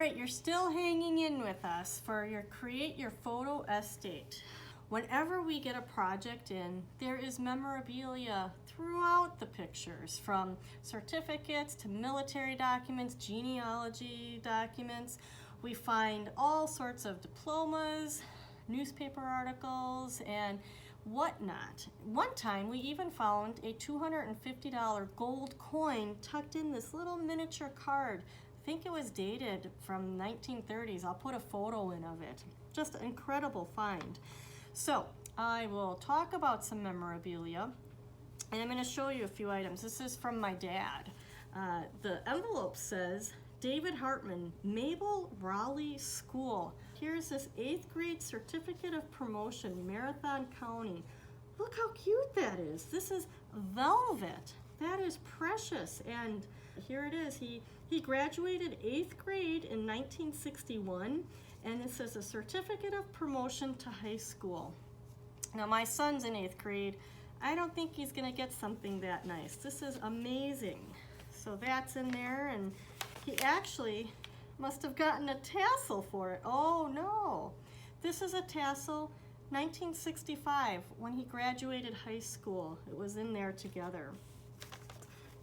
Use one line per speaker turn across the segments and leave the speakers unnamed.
Alright, you're still hanging in with us for your Create Your Photo Estate. Whenever we get a project in, there is memorabilia throughout the pictures, from certificates to military documents, genealogy documents. We find all sorts of diplomas, newspaper articles, and whatnot. One time we even found a $250 gold coin tucked in this little miniature card. I think it was dated from 1930s. I'll put a photo in of it. Just an incredible find. So I will talk about some memorabilia, and I'm going to show you a few items. This is from my dad. The envelope says, David Hartman, Mabel Raleigh School. Here's this 8th grade certificate of promotion, Marathon County. Look how cute that is. This is velvet. That is precious. And here it is. He graduated 8th grade in 1961, and it says a certificate of promotion to high school. Now my son's in 8th grade. I don't think he's gonna get something that nice. This is amazing. So that's in there, and he actually must have gotten a tassel for it. Oh no, this is a tassel, 1965, when he graduated high school. It was in there together.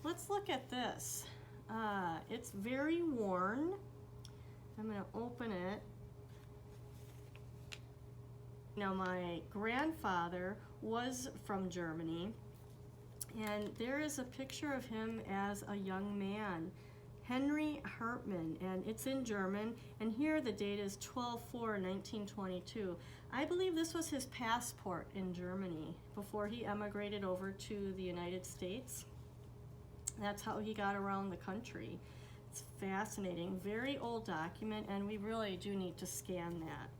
Let's look at this. It's very worn. I'm gonna open it. Now my grandfather was from Germany, and there is a picture of him as a young man, Henry Hartman, and it's in German, and here the date is 12/4/1922. I believe this was his passport in Germany before he emigrated over to the United States. That's how he got around the country. It's fascinating, very old document, and we really do need to scan that.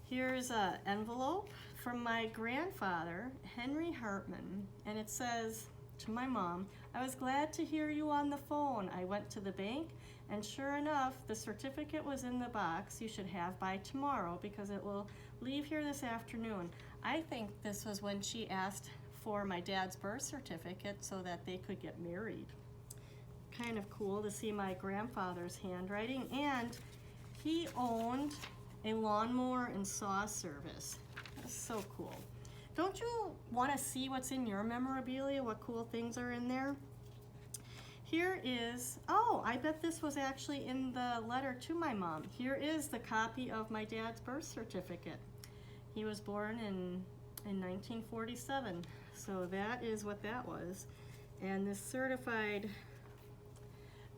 Here's an envelope from my grandfather, Henry Hartman, and it says, to my mom, I was glad to hear you on the phone. I went to the bank, and sure enough, the certificate was in the box you should have by tomorrow because it will leave here this afternoon. I think this was when she asked for my dad's birth certificate so that they could get married. Kind of cool to see my grandfather's handwriting, and he owned a lawnmower and saw service. That's so cool. Don't you want to see what's in your memorabilia, what cool things are in there? Here is, oh, I bet this was actually in the letter to my mom. Here is the copy of my dad's birth certificate. He was born in 1947, so that is what that was. And this certified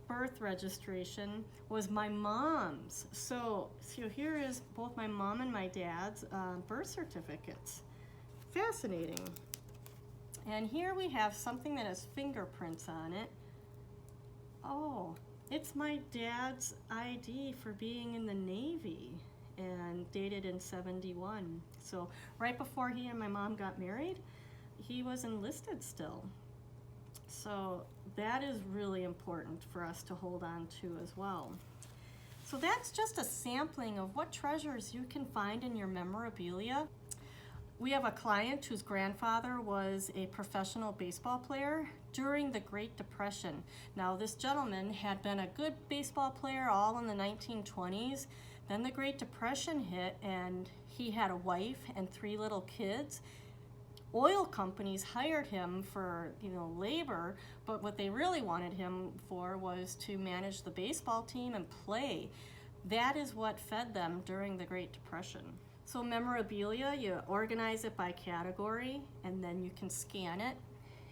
birth registration was my mom's. So here is both my mom and my dad's birth certificates. Fascinating. And here we have something that has fingerprints on it. Oh, it's my dad's ID for being in the Navy, and dated in 71. So right before he and my mom got married, he was enlisted still. So that is really important for us to hold on to as well. So that's just a sampling of what treasures you can find in your memorabilia. We have a client whose grandfather was a professional baseball player during the Great Depression. Now this gentleman had been a good baseball player all in the 1920s. Then the Great Depression hit, and he had a wife and 3 little kids. Oil companies hired him for, labor, but what they really wanted him for was to manage the baseball team and play. That is what fed them during the Great Depression. So memorabilia, you organize it by category, and then you can scan it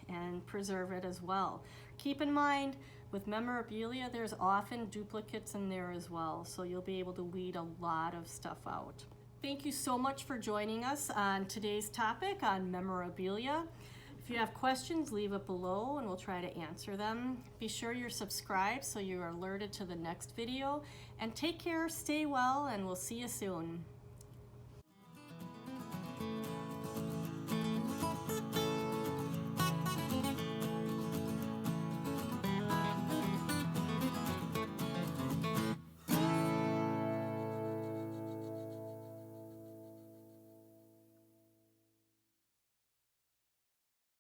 and preserve it as well. Keep in mind, with memorabilia, there's often duplicates in there as well, so you'll be able to weed a lot of stuff out. Thank you so much for joining us on today's topic on memorabilia. If you have questions, leave it below and we'll try to answer them. Be sure you're subscribed so you're alerted to the next video. And take care, stay well, and we'll see you soon.